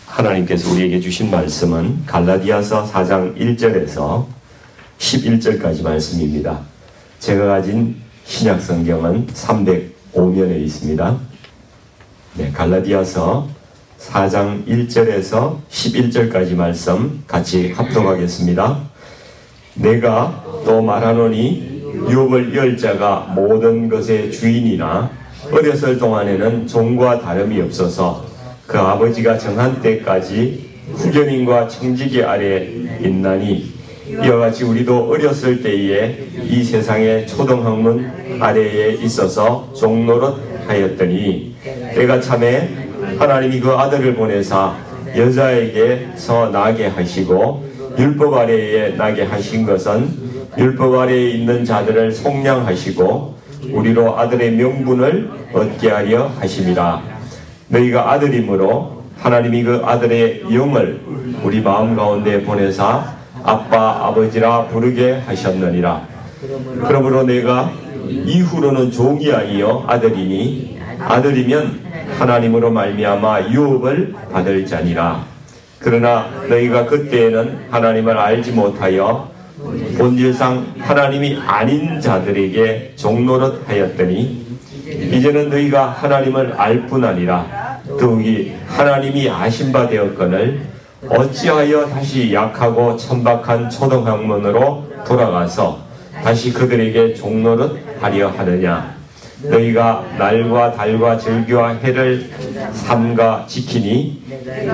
하나님께서 우리에게 주신 말씀은 갈라디아서 4장 1절에서 11절까지 말씀입니다. 제가 가진 신약성경은 305면에 있습니다. 네, 갈라디아서 4장 1절에서 11절까지 말씀 같이 합독하겠습니다. 내가 또 말하노니 유업을 이을 자가 모든 것의 주인이나 어렸을 동안에는 종과 다름이 없어서 그 아버지가 정한 때까지 후견인과 청지기 아래 있나니 이와 같이 우리도 어렸을 때에 이 세상의 초등학문 아래에 있어서 종노릇 하였더니 때가 참에 하나님이 그 아들을 보내사 여자에게서 나게 하시고 율법 아래에 나게 하신 것은 율법 아래에 있는 자들을 속량하시고 우리로 아들의 명분을 얻게 하려 하심이라. 너희가 아들이므로 하나님이 그 아들의 영을 우리 마음 가운데 보내사 아빠 아버지라 부르게 하셨느니라. 그러므로 내가 이후로는 종이 아니요 아들이니 아들이면 하나님으로 말미암아 유업을 받을 자니라. 그러나 너희가 그때에는 하나님을 알지 못하여 본질상 하나님이 아닌 자들에게 종노릇 하였더니 이제는 너희가 하나님을 알 뿐 아니라 더욱이 하나님이 아신 바 되었거늘 어찌하여 다시 약하고 천박한 초등학문으로 돌아가서 다시 그들에게 종노릇 하려 하느냐. 너희가 날과 달과 절기와 해를 삼가 지키니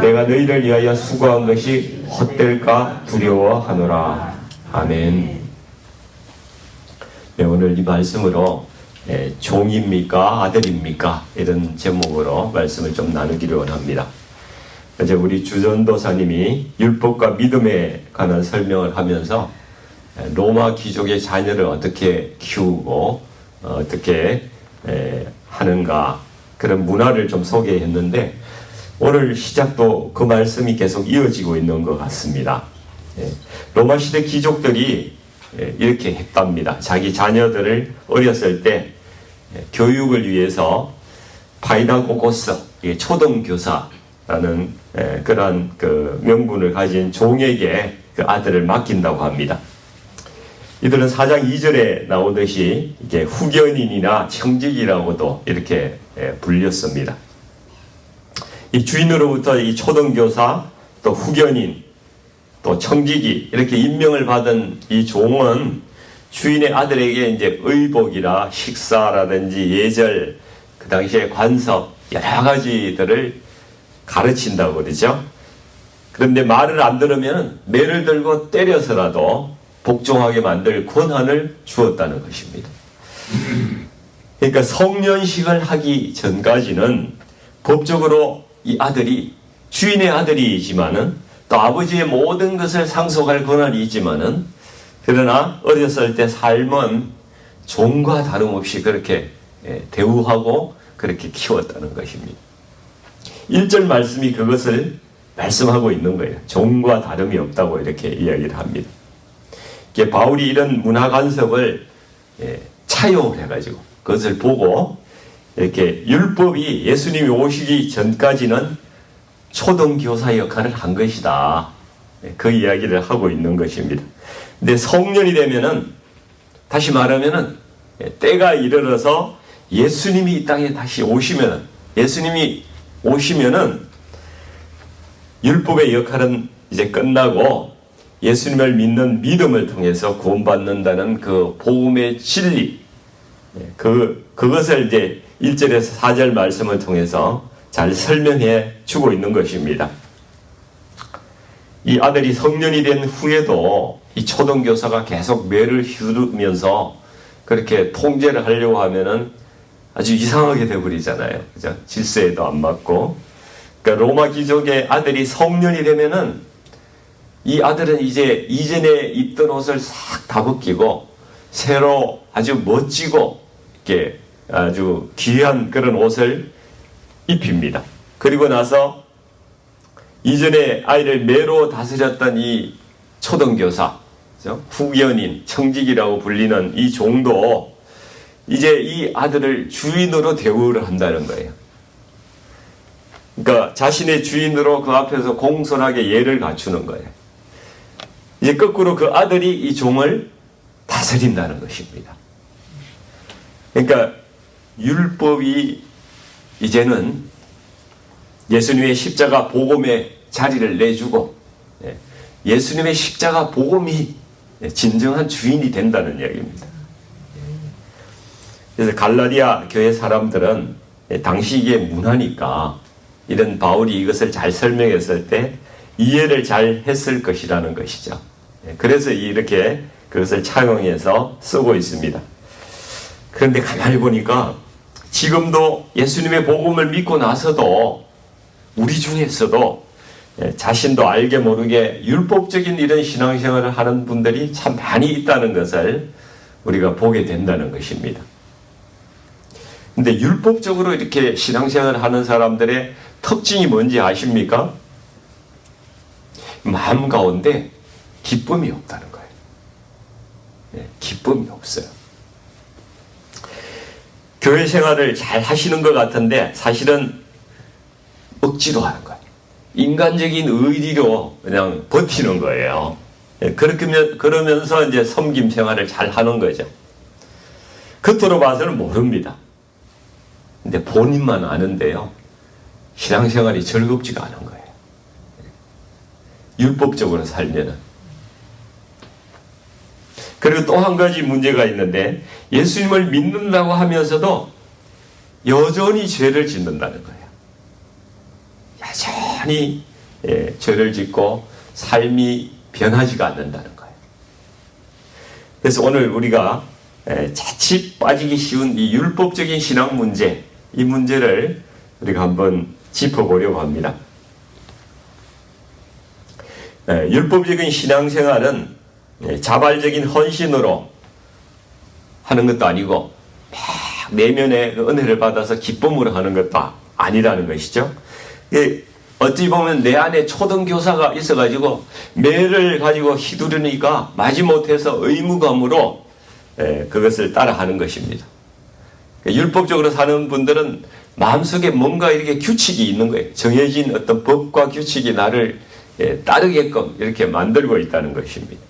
내가 너희를 위하여 수고한 것이 헛될까 두려워하노라. 아멘. 네, 오늘 이 말씀으로 종입니까 아들입니까 이런 제목으로 말씀을 좀 나누기를 원합니다. 이제 우리 주전도사님이 율법과 믿음에 관한 설명을 하면서 로마 귀족의 자녀를 어떻게 키우고 어떻게 하는가 그런 문화를 좀 소개했는데 오늘 시작도 그 말씀이 계속 이어지고 있는 것 같습니다. 로마 시대 귀족들이 이렇게 했답니다. 자기 자녀들을 어렸을 때 교육을 위해서 파이다고고스 초등교사라는 그런 그 명분을 가진 종에게 그 아들을 맡긴다고 합니다. 이들은 4장 2절에 나오듯이 이게 후견인이나 청직이라고도 이렇게 불렸습니다. 이 주인으로부터 이 초등교사 또 후견인 또 청지기 이렇게 임명을 받은 이 종은 주인의 아들에게 이제 의복이라 식사라든지 예절 그 당시에 관습 여러 가지들을 가르친다고 그러죠. 그런데 말을 안 들으면 매를 들고 때려서라도 복종하게 만들 권한을 주었다는 것입니다. 그러니까 성년식을 하기 전까지는 법적으로 이 아들이 주인의 아들이지만은 또 아버지의 모든 것을 상속할 권한이 있지만은 그러나 어렸을 때 삶은 종과 다름없이 그렇게 대우하고 그렇게 키웠다는 것입니다. 1절 말씀이 그것을 말씀하고 있는 거예요. 종과 다름이 없다고 이렇게 이야기를 합니다. 바울이 이런 문화 간섭을 차용을 해가지고 그것을 보고 이렇게 율법이 예수님이 오시기 전까지는 초등교사 역할을 한 것이다. 그 이야기를 하고 있는 것입니다. 근데 성년이 되면은 다시 말하면은 때가 이르러서 예수님이 이 땅에 다시 오시면은 예수님이 오시면은 율법의 역할은 이제 끝나고 예수님을 믿는 믿음을 통해서 구원받는다는 그 복음의 진리 그것을 이제 1절에서 4절 말씀을 통해서 잘 설명해 주고 있는 것입니다. 이 아들이 성년이 된 후에도 이 초등교사가 계속 매를 휘두르면서 그렇게 통제를 하려고 하면은 아주 이상하게 되어버리잖아요. 그죠? 질서에도 안 맞고. 그러니까 로마 귀족의 아들이 성년이 되면은 이 아들은 이제 이전에 입던 옷을 싹 다 벗기고 새로 아주 멋지고 이렇게 아주 귀한 그런 옷을 입힙니다. 그리고 나서 이전에 아이를 매로 다스렸던 이 초등교사, 후견인, 청직이라고 불리는 이 종도 이제 이 아들을 주인으로 대우를 한다는 거예요. 그러니까 자신의 주인으로 그 앞에서 공손하게 예를 갖추는 거예요. 이제 거꾸로 그 아들이 이 종을 다스린다는 것입니다. 그러니까 율법이 이제는 예수님의 십자가 복음의 자리를 내주고 예수님의 십자가 복음이 진정한 주인이 된다는 이야기입니다. 그래서 갈라디아 교회 사람들은 당시에 문화니까 이런 바울이 이것을 잘 설명했을 때 이해를 잘 했을 것이라는 것이죠. 그래서 이렇게 그것을 차용해서 쓰고 있습니다. 그런데 가만히 보니까 지금도 예수님의 복음을 믿고 나서도 우리 중에서도 자신도 알게 모르게 율법적인 이런 신앙생활을 하는 분들이 참 많이 있다는 것을 우리가 보게 된다는 것입니다. 근데 율법적으로 이렇게 신앙생활을 하는 사람들의 특징이 뭔지 아십니까? 마음 가운데 기쁨이 없다는 거예요. 기쁨이 없어요. 교회 생활을 잘 하시는 것 같은데 사실은 억지로 하는 거예요. 인간적인 의리로 그냥 버티는 거예요. 그러면서 이제 섬김 생활을 잘 하는 거죠. 겉으로 봐서는 모릅니다. 근데 본인만 아는데요. 신앙생활이 즐겁지가 않은 거예요. 율법적으로 살면은. 그리고 또 한 가지 문제가 있는데 예수님을 믿는다고 하면서도 여전히 죄를 짓는다는 거예요. 여전히 죄를 짓고 삶이 변하지가 않는다는 거예요. 그래서 오늘 우리가 자칫 빠지기 쉬운 이 율법적인 신앙 문제, 이 문제를 우리가 한번 짚어보려고 합니다. 율법적인 신앙생활은 자발적인 헌신으로 하는 것도 아니고 막 내면의 은혜를 받아서 기쁨으로 하는 것도 아니라는 것이죠. 어찌 보면 내 안에 초등교사가 있어가지고 매를 가지고 휘두르니까 마지못해서 의무감으로 그것을 따라하는 것입니다. 율법적으로 사는 분들은 마음속에 뭔가 이렇게 규칙이 있는 거예요. 정해진 어떤 법과 규칙이 나를 따르게끔 이렇게 만들고 있다는 것입니다.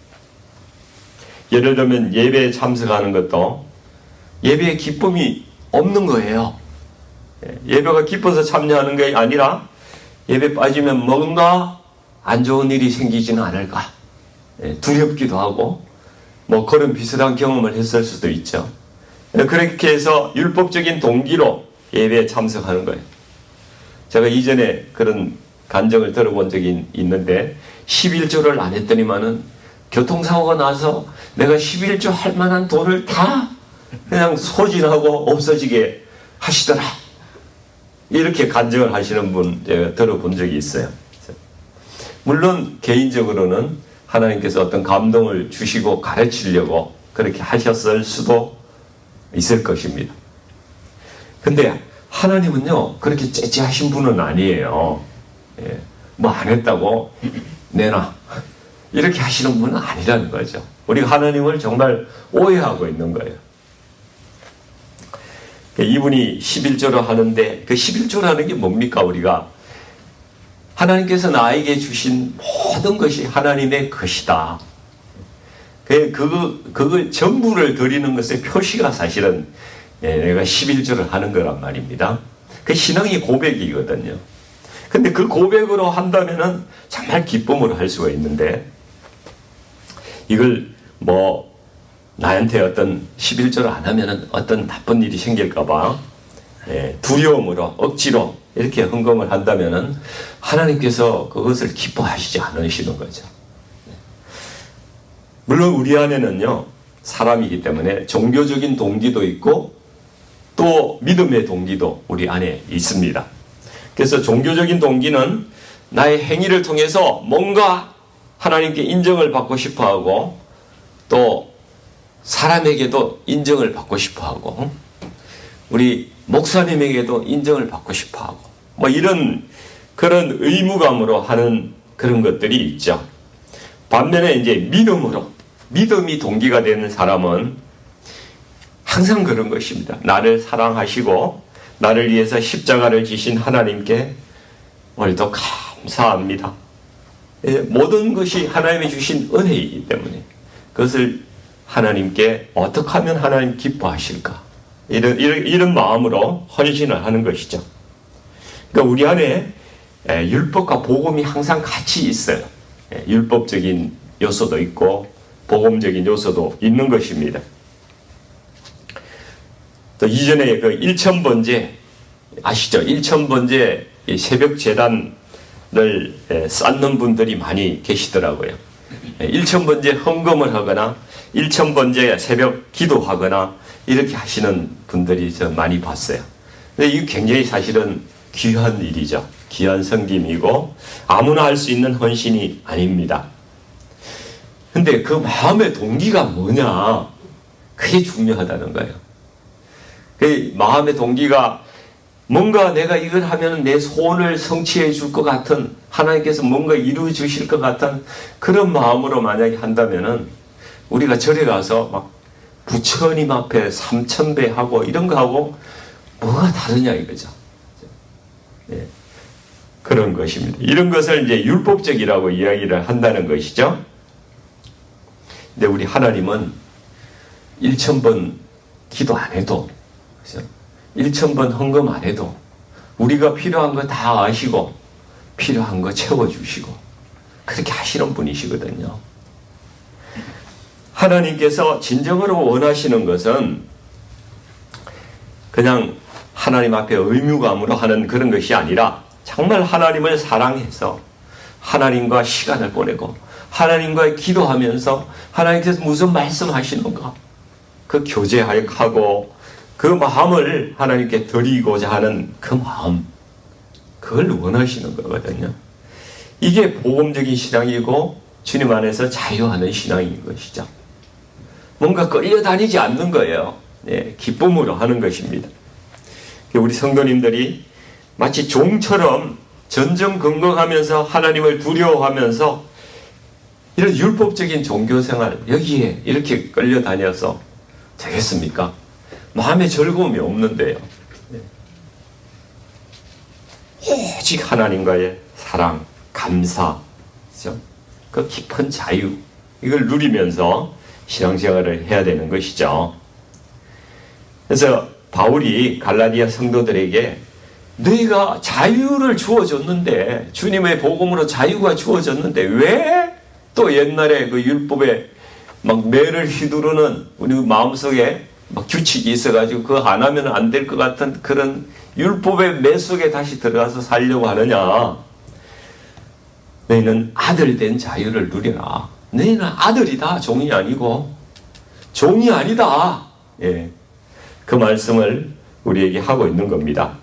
예를 들면 예배에 참석하는 것도 예배에 기쁨이 없는 거예요. 예배가 기뻐서 참여하는 게 아니라 예배 빠지면 뭔가 안 좋은 일이 생기지는 않을까 두렵기도 하고 뭐 그런 비슷한 경험을 했을 수도 있죠. 그렇게 해서 율법적인 동기로 예배에 참석하는 거예요. 제가 이전에 그런 간증을 들어본 적이 있는데 11조를 안 했더니만은 교통사고가 나서 내가 11조 할 만한 돈을 다 그냥 소진하고 없어지게 하시더라. 이렇게 간증을 하시는 분 제가 들어본 적이 있어요. 물론 개인적으로는 하나님께서 어떤 감동을 주시고 가르치려고 그렇게 하셨을 수도 있을 것입니다. 근데 하나님은요 그렇게 째째하신 분은 아니에요. 뭐 안 했다고 내놔 이렇게 하시는 분은 아니라는 거죠. 우리가 하나님을 정말 오해하고 있는 거예요. 이분이 11조로 하는데 그 11조라는 게 뭡니까? 우리가 하나님께서 나에게 주신 모든 것이 하나님의 것이다. 그걸 전부를 드리는 것의 표시가 사실은 내가 11조를 하는 거란 말입니다. 그 신앙의 고백이거든요. 근데 그 고백으로 한다면은 정말 기쁨으로 할 수가 있는데 이걸 뭐 나한테 어떤 11조를 안 하면은 어떤 나쁜 일이 생길까봐 두려움으로 억지로 이렇게 헌금을 한다면은 하나님께서 그것을 기뻐하시지 않으시는 거죠. 물론 우리 안에는요 사람이기 때문에 종교적인 동기도 있고 또 믿음의 동기도 우리 안에 있습니다. 그래서 종교적인 동기는 나의 행위를 통해서 뭔가 하나님께 인정을 받고 싶어하고 또 사람에게도 인정을 받고 싶어하고 우리 목사님에게도 인정을 받고 싶어하고 뭐 이런 그런 의무감으로 하는 그런 것들이 있죠. 반면에 이제 믿음이 동기가 되는 사람은 항상 그런 것입니다. 나를 사랑하시고 나를 위해서 십자가를 지신 하나님께 오늘도 감사합니다. 모든 것이 하나님이 주신 은혜이기 때문에 그것을 하나님께 어떻게 하면 하나님 기뻐하실까? 이런 마음으로 헌신을 하는 것이죠. 그러니까 우리 안에 율법과 복음이 항상 같이 있어요. 율법적인 요소도 있고 복음적인 요소도 있는 것입니다. 또 이전에 그 일천번제 아시죠? 일천번제 새벽 제단을 쌓는 분들이 많이 계시더라고요. 일천번제 헌금을 하거나 일천번제 새벽 기도하거나 이렇게 하시는 분들이 저 많이 봤어요. 근데 이게 굉장히 사실은 귀한 일이죠. 귀한 섬김이고 아무나 할 수 있는 헌신이 아닙니다. 근데 그 마음의 동기가 뭐냐? 그게 중요하다는 거예요. 그 마음의 동기가 뭔가 내가 이걸 하면 내 소원을 성취해 줄 것 같은, 하나님께서 뭔가 이루어 주실 것 같은 그런 마음으로 만약에 한다면은 우리가 절에 가서 막 부처님 앞에 3000배 하고 이런 거 하고 뭐가 다르냐 이거죠. 네. 그런 것입니다. 이런 것을 이제 율법적이라고 이야기를 한다는 것이죠. 근데 우리 하나님은 1000번 기도 안 해도, 그렇죠? 1000번 헌금 안 해도 우리가 필요한 거 다 아시고 필요한 거 채워주시고 그렇게 하시는 분이시거든요. 하나님께서 진정으로 원하시는 것은 그냥 하나님 앞에 의무감으로 하는 그런 것이 아니라 정말 하나님을 사랑해서 하나님과 시간을 보내고 하나님과 기도하면서 하나님께서 무슨 말씀하시는가 그 교제하고 그 마음을 하나님께 드리고자 하는 그 마음, 그걸 원하시는 거거든요. 이게 복음적인 신앙이고 주님 안에서 자유하는 신앙인 것이죠. 뭔가 끌려다니지 않는 거예요. 네, 기쁨으로 하는 것입니다. 우리 성도님들이 마치 종처럼 전전긍긍하면서 하나님을 두려워하면서 이런 율법적인 종교생활 여기에 이렇게 끌려다녀서 되겠습니까? 마음에 즐거움이 없는데요. 오직 하나님과의 사랑, 감사, 그렇죠? 그 깊은 자유 이걸 누리면서 신앙생활을 해야 되는 것이죠. 그래서 바울이 갈라디아 성도들에게 너희가 자유를 주어졌는데 주님의 복음으로 자유가 주어졌는데 왜 또 옛날에 그 율법에 막 매를 휘두르는 우리 마음속에 막 규칙이 있어가지고 그거 안 하면 안 될 것 같은 그런 율법의 매 속에 다시 들어가서 살려고 하느냐. 너희는 아들 된 자유를 누려라. 너희는 아들이다. 종이 아니고 종이 아니다. 예. 그 말씀을 우리에게 하고 있는 겁니다.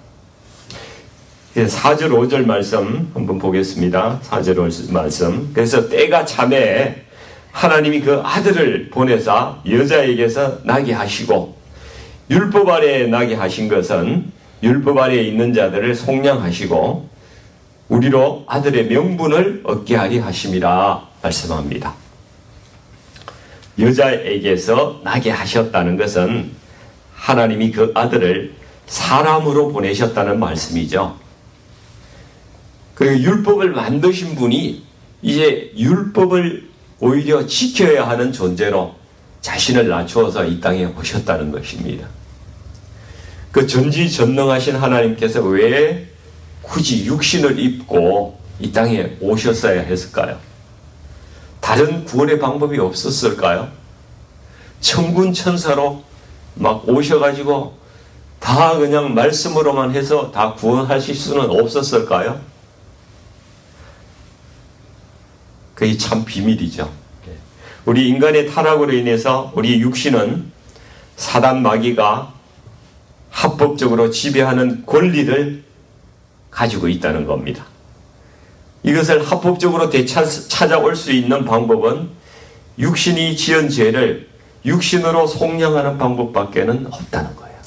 4절 5절 말씀 한번 보겠습니다. 4절 5절 말씀. 그래서 때가 참에 하나님이 그 아들을 보내사 여자에게서 나게 하시고 율법 아래에 나게 하신 것은 율법 아래에 있는 자들을 속량하시고 우리로 아들의 명분을 얻게 하리 하심이라 말씀합니다. 여자에게서 나게 하셨다는 것은 하나님이 그 아들을 사람으로 보내셨다는 말씀이죠. 그 율법을 만드신 분이 이제 율법을 오히려 지켜야 하는 존재로 자신을 낮추어서 이 땅에 오셨다는 것입니다. 그 전지전능하신 하나님께서 왜 굳이 육신을 입고 이 땅에 오셨어야 했을까요? 다른 구원의 방법이 없었을까요? 천군 천사로 막 오셔가지고 다 그냥 말씀으로만 해서 다 구원하실 수는 없었을까요? 그게 참 비밀이죠. 우리 인간의 타락으로 인해서 우리 육신은 사단 마귀가 합법적으로 지배하는 권리를 가지고 있다는 겁니다. 이것을 합법적으로 되찾아올 수 있는 방법은 육신이 지은 죄를 육신으로 속량하는 방법밖에는 없다는 거예요.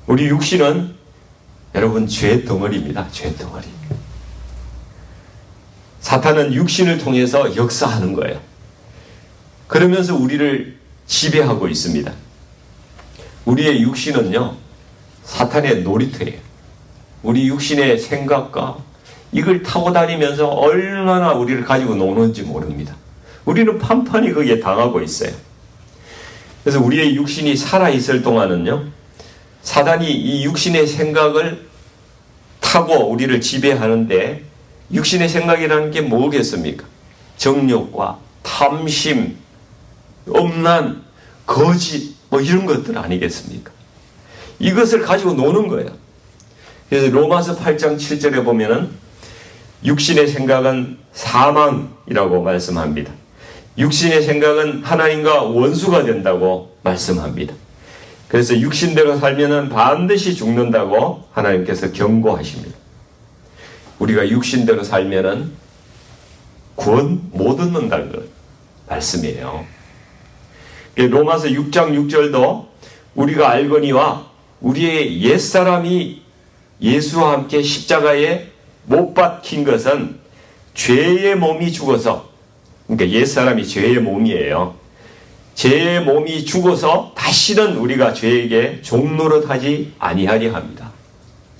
우리 육신은 여러분 죄 덩어리입니다. 죄 덩어리. 사탄은 육신을 통해서 역사하는 거예요. 그러면서 우리를 지배하고 있습니다. 우리의 육신은요, 사탄의 놀이터예요. 우리 육신의 생각과 이걸 타고 다니면서 얼마나 우리를 가지고 노는지 모릅니다. 우리는 판판히 거기에 당하고 있어요. 그래서 우리의 육신이 살아있을 동안은요, 사단이 이 육신의 생각을 타고 우리를 지배하는데, 육신의 생각이라는 게 뭐겠습니까? 정욕과 탐심, 음란, 거짓, 뭐 이런 것들 아니겠습니까? 이것을 가지고 노는 거예요. 그래서 로마서 8장 7절에 보면은 육신의 생각은 사망이라고 말씀합니다. 육신의 생각은 하나님과 원수가 된다고 말씀합니다. 그래서 육신대로 살면은 반드시 죽는다고 하나님께서 경고하십니다. 우리가 육신대로 살면은 구원 못 얻는다는 것 말씀이에요. 로마서 6장 6절도 우리가 알거니와 우리의 옛사람이 예수와 함께 십자가에 못 박힌 것은 죄의 몸이 죽어서, 그러니까 옛사람이 죄의 몸이에요. 죄의 몸이 죽어서 다시는 우리가 죄에게 종노릇하지 아니하리 합니다.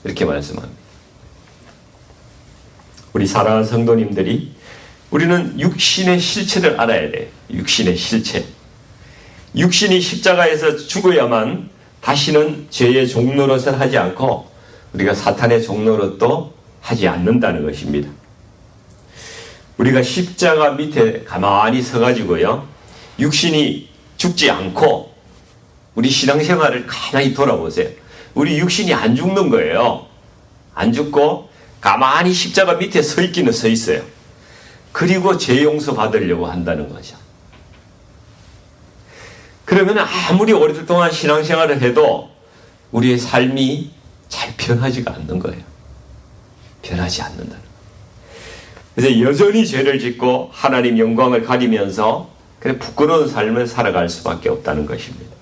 이렇게 말씀합니다. 우리 사랑하는 성도님들이, 우리는 육신의 실체를 알아야 돼요. 육신의 실체. 육신이 십자가에서 죽어야만 다시는 죄의 종노릇을 하지 않고 우리가 사탄의 종노릇도 하지 않는다는 것입니다. 우리가 십자가 밑에 가만히 서가지고요, 육신이 죽지 않고 우리 신앙생활을 가만히 돌아보세요. 우리 육신이 안 죽는 거예요. 안 죽고 가만히 십자가 밑에 서 있기는 서 있어요. 그리고 죄 용서 받으려고 한다는 거죠. 그러면 아무리 오랫동안 신앙생활을 해도 우리의 삶이 잘 변하지가 않는 거예요. 변하지 않는다는 거예요. 그래서 여전히 죄를 짓고 하나님 영광을 가리면서 그래 부끄러운 삶을 살아갈 수밖에 없다는 것입니다.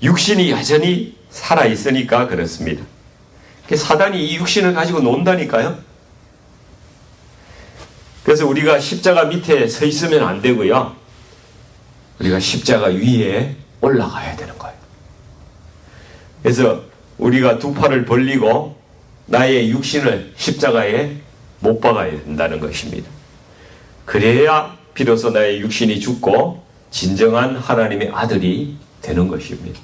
육신이 여전히 살아있으니까 그렇습니다. 사단이 이 육신을 가지고 논다니까요. 그래서 우리가 십자가 밑에 서 있으면 안 되고요, 우리가 십자가 위에 올라가야 되는 거예요. 그래서 우리가 두 팔을 벌리고 나의 육신을 십자가에 못 박아야 된다는 것입니다. 그래야 비로소 나의 육신이 죽고 진정한 하나님의 아들이 되는 것입니다.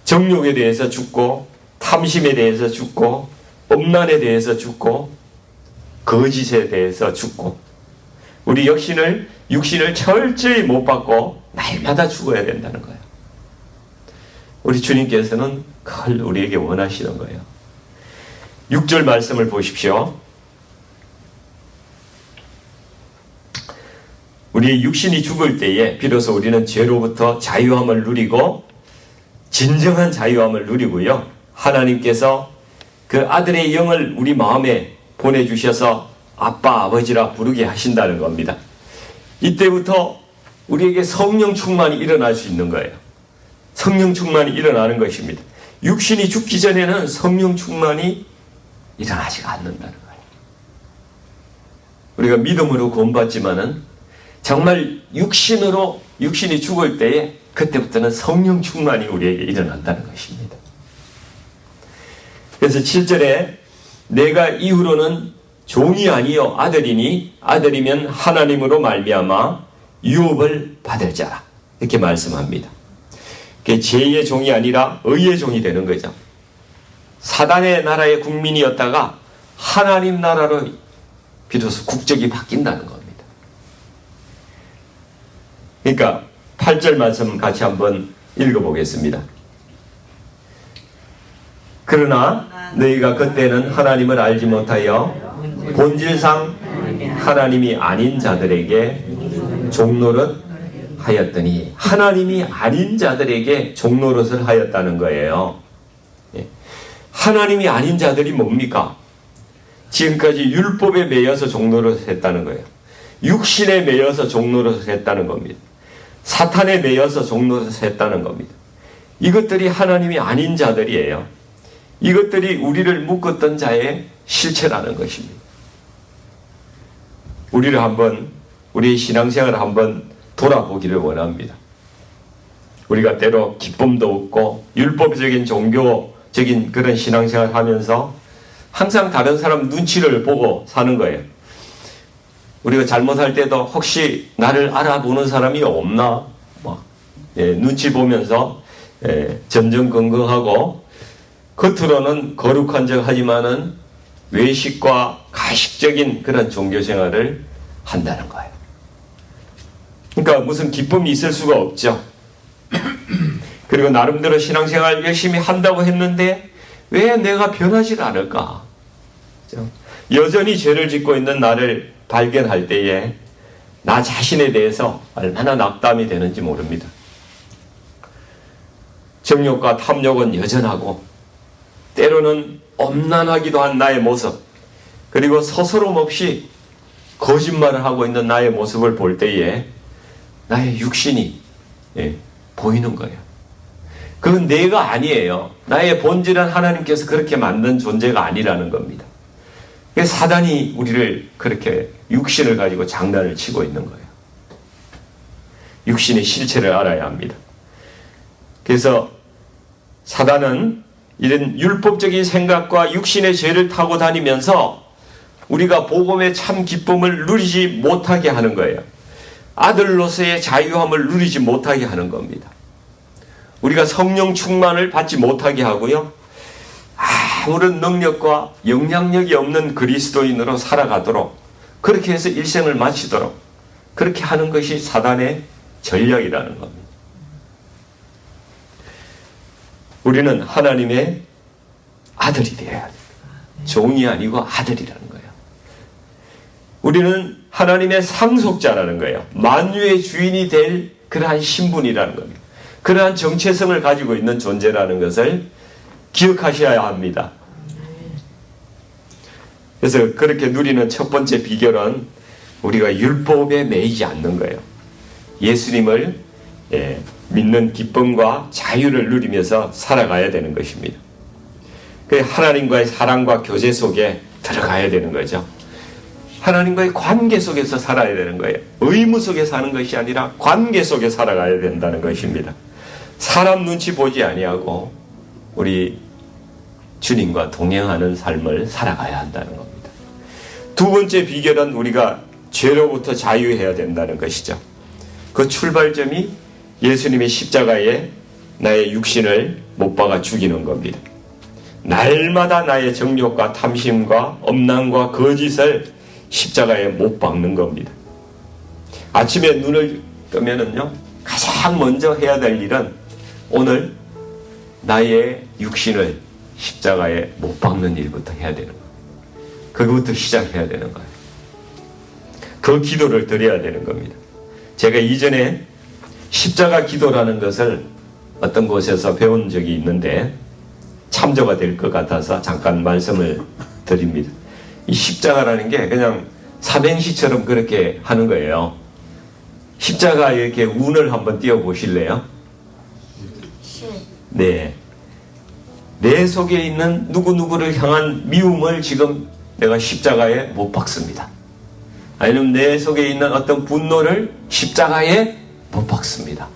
정욕에 대해서 죽고, 탐심에 대해서 죽고, 음란에 대해서 죽고, 거짓에 대해서 죽고, 우리 육신을 철저히 못 받고 날마다 죽어야 된다는 거예요. 우리 주님께서는 그걸 우리에게 원하시는 거예요. 6절 말씀을 보십시오. 우리의 육신이 죽을 때에 비로소 우리는 죄로부터 자유함을 누리고, 진정한 자유함을 누리고요, 하나님께서 그 아들의 영을 우리 마음에 보내주셔서 아빠, 아버지라 부르게 하신다는 겁니다. 이때부터 우리에게 성령 충만이 일어날 수 있는 거예요. 성령 충만이 일어나는 것입니다. 육신이 죽기 전에는 성령 충만이 일어나지가 않는다는 거예요. 우리가 믿음으로 구원받지만은 정말 육신이 죽을 때에 그때부터는 성령 충만이 우리에게 일어난다는 것입니다. 그래서 7절에 내가 이후로는 종이 아니요 아들이니 아들이면 하나님으로 말미암아 유업을 받을 자라, 이렇게 말씀합니다. 죄의 종이 아니라 의의 종이 되는 거죠. 사단의 나라의 국민이었다가 하나님 나라로 비로소 국적이 바뀐다는 겁니다. 그러니까 8절 말씀 같이 한번 읽어보겠습니다. 그러나 너희가 그때는 하나님을 알지 못하여 본질상 하나님이 아닌 자들에게 종노릇 하였더니, 하나님이 아닌 자들에게 종노릇을 하였다는 거예요. 하나님이 아닌 자들이 뭡니까? 지금까지 율법에 매여서 종노릇을 했다는 거예요. 육신에 매여서 종노릇을 했다는 겁니다. 사탄에 매여서 종노릇을 했다는 겁니다. 이것들이 하나님이 아닌 자들이에요. 이것들이 우리를 묶었던 자의 실체라는 것입니다. 우리의 신앙생활을 한번 돌아보기를 원합니다. 우리가 때로 기쁨도 없고 율법적인 종교 적인 그런 신앙생활 하면서 항상 다른 사람 눈치를 보고 사는 거예요. 우리가 잘못할 때도 혹시 나를 알아보는 사람이 없나? 눈치 보면서 전전긍긍하고 겉으로는 거룩한 척 하지만은 외식과 가식적인 그런 종교생활을 한다는 거예요. 그러니까 무슨 기쁨이 있을 수가 없죠. 그리고 나름대로 신앙생활 열심히 한다고 했는데 왜 내가 변하지 않을까? 여전히 죄를 짓고 있는 나를 발견할 때에 나 자신에 대해서 얼마나 낙담이 되는지 모릅니다. 정욕과 탐욕은 여전하고 때로는 엄난하기도 한 나의 모습, 그리고 서스럼 없이 거짓말을 하고 있는 나의 모습을 볼 때에 나의 육신이 보이는 거예요. 그건 내가 아니에요. 나의 본질은 하나님께서 그렇게 만든 존재가 아니라는 겁니다. 사단이 우리를 그렇게 육신을 가지고 장난을 치고 있는 거예요. 육신의 실체를 알아야 합니다. 그래서 사단은 이런 율법적인 생각과 육신의 죄를 타고 다니면서 우리가 복음의 참 기쁨을 누리지 못하게 하는 거예요. 아들로서의 자유함을 누리지 못하게 하는 겁니다. 우리가 성령 충만을 받지 못하게 하고요. 아무런 능력과 영향력이 없는 그리스도인으로 살아가도록, 그렇게 해서 일생을 마치도록 그렇게 하는 것이 사단의 전략이라는 겁니다. 우리는 하나님의 아들이 되어야 합니다. 종이 아니고 아들이라는 거예요. 우리는 하나님의 상속자라는 거예요. 만유의 주인이 될 그러한 신분이라는 겁니다. 그러한 정체성을 가지고 있는 존재라는 것을 기억하셔야 합니다. 그래서 그렇게 누리는 첫 번째 비결은 우리가 율법에 매이지 않는 거예요. 예수님을 믿는 기쁨과 자유를 누리면서 살아가야 되는 것입니다. 하나님과의 사랑과 교제 속에 들어가야 되는 거죠. 하나님과의 관계 속에서 살아야 되는 거예요. 의무 속에 사는 것이 아니라 관계 속에 살아가야 된다는 것입니다. 사람 눈치 보지 아니하고 우리 주님과 동행하는 삶을 살아가야 한다는 겁니다. 두 번째 비결은 우리가 죄로부터 자유해야 된다는 것이죠. 그 출발점이 예수님의 십자가에 나의 육신을 못 박아 죽이는 겁니다. 날마다 나의 정욕과 탐심과 엄난과 거짓을 십자가에 못 박는 겁니다. 아침에 눈을 뜨면은요, 가장 먼저 해야 될 일은 오늘 나의 육신을 십자가에 못 박는 일부터 해야 되는 거예요. 그것부터 시작해야 되는 거예요. 그 기도를 드려야 되는 겁니다. 제가 이전에 십자가 기도라는 것을 어떤 곳에서 배운 적이 있는데 참조가 될 것 같아서 잠깐 말씀을 드립니다. 이 십자가라는 게 그냥 삼행시처럼 그렇게 하는 거예요. 십자가 이렇게 운을 한번 띄워 보실래요? 네. 내 속에 있는 누구누구를 향한 미움을 지금 내가 십자가에 못 박습니다. 아니면 내 속에 있는 어떤 분노를 십자가에 못 박습니다.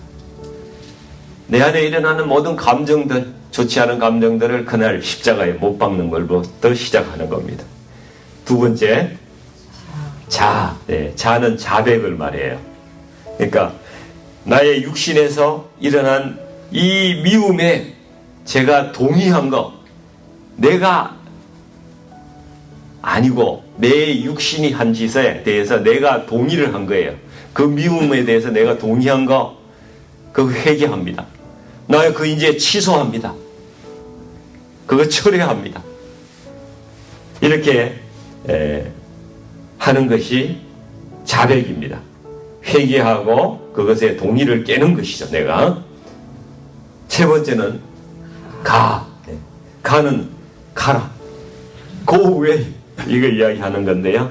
내 안에 일어나는 모든 감정들, 좋지 않은 감정들을 그날 십자가에 못 박는 걸부터 시작하는 겁니다. 두 번째, 자. 네, 자는 자백을 말해요. 그러니까 나의 육신에서 일어난 이 미움에 제가 동의한 거, 내가 아니고 내 육신이 한 짓에 대해서 내가 동의를 한 거예요. 그 미움에 대해서 내가 동의한 거, 그거 회개합니다. 나 그 이제 취소합니다. 그거 철회합니다. 이렇게 하는 것이 자백입니다. 회개하고 그것에 동의를 깨는 것이죠, 내가. 세 번째는 가. 가는 가라. Go away. 이거 이야기하는 건데요.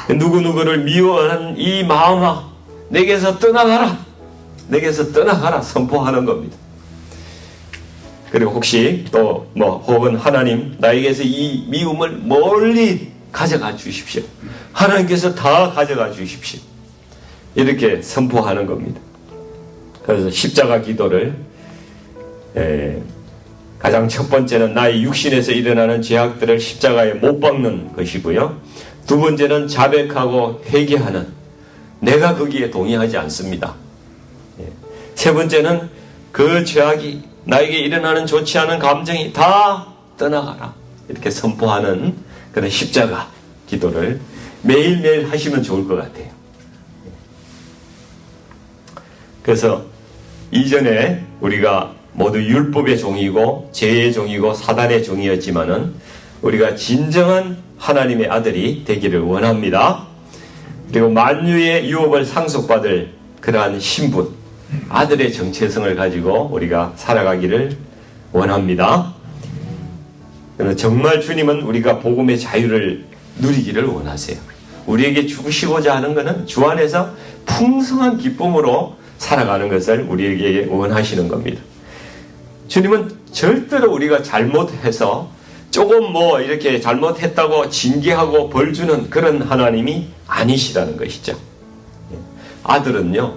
누구누구를 미워하는 이 마음아, 내게서 떠나가라. 내게서 떠나가라. 선포하는 겁니다. 그리고 혹시 또 혹은 하나님, 나에게서 이 미움을 멀리 가져가 주십시오. 하나님께서 다 가져가 주십시오. 이렇게 선포하는 겁니다. 그래서 십자가 기도를 가장 첫 번째는 나의 육신에서 일어나는 죄악들을 십자가에 못 박는 것이고요. 두 번째는 자백하고 회개하는, 내가 거기에 동의하지 않습니다. 세 번째는 그 죄악이 나에게 일어나는 좋지 않은 감정이 다 떠나가라, 이렇게 선포하는 그런 십자가 기도를 매일매일 하시면 좋을 것 같아요. 그래서 이전에 우리가 모두 율법의 종이고 죄의 종이고 사단의 종이었지만은 우리가 진정한 하나님의 아들이 되기를 원합니다. 그리고 만유의 유업을 상속받을 그러한 신분, 아들의 정체성을 가지고 우리가 살아가기를 원합니다. 정말 주님은 우리가 복음의 자유를 누리기를 원하세요. 우리에게 주시고자 하는 것은 주 안에서 풍성한 기쁨으로 살아가는 것을 우리에게 원하시는 겁니다. 주님은 절대로 우리가 잘못해서 조금 이렇게 잘못했다고 징계하고 벌 주는 그런 하나님이 아니시라는 것이죠. 아들은요,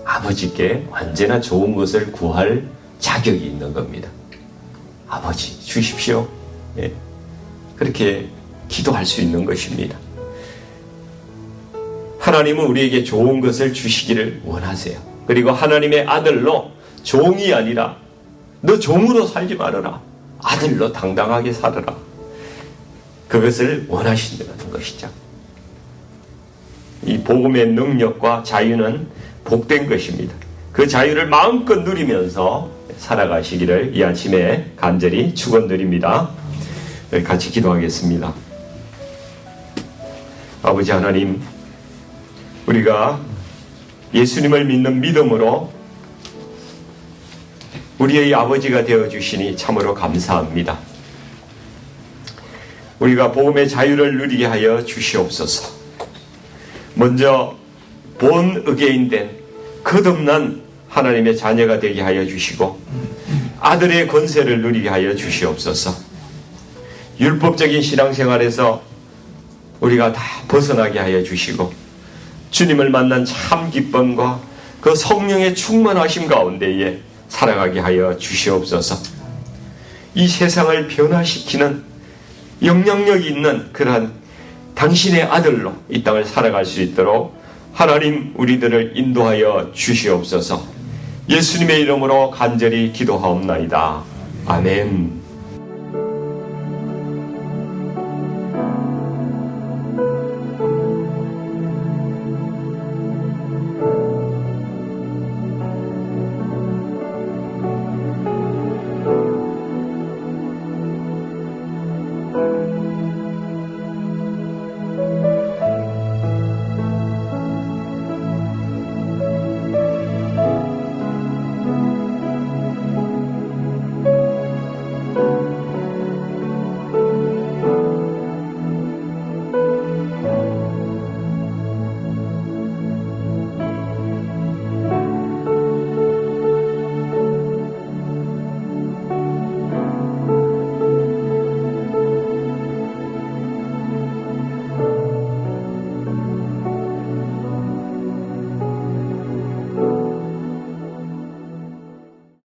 아버지께 언제나 좋은 것을 구할 자격이 있는 겁니다. 아버지 주십시오. 그렇게 기도할 수 있는 것입니다. 하나님은 우리에게 좋은 것을 주시기를 원하세요. 그리고 하나님의 아들로 종이 아니라 너 종으로 살지 말아라, 아들로 당당하게 살아라, 그것을 원하신다는 것이죠. 이 복음의 능력과 자유는 복된 것입니다. 그 자유를 마음껏 누리면서 살아가시기를 이 아침에 간절히 축원드립니다. 같이 기도하겠습니다. 아버지 하나님, 우리가 예수님을 믿는 믿음으로 우리의 아버지가 되어주시니 참으로 감사합니다. 우리가 복음의 자유를 누리게 하여 주시옵소서. 먼저 본 의계인된 거듭난 하나님의 자녀가 되게 하여 주시고 아들의 권세를 누리게 하여 주시옵소서. 율법적인 신앙생활에서 우리가 다 벗어나게 하여 주시고 주님을 만난 참 기쁨과 그 성령의 충만하심 가운데에 살아가게 하여 주시옵소서. 이 세상을 변화시키는 영향력이 있는 그러한 당신의 아들로 이 땅을 살아갈 수 있도록 하나님 우리들을 인도하여 주시옵소서. 예수님의 이름으로 간절히 기도하옵나이다. 아멘.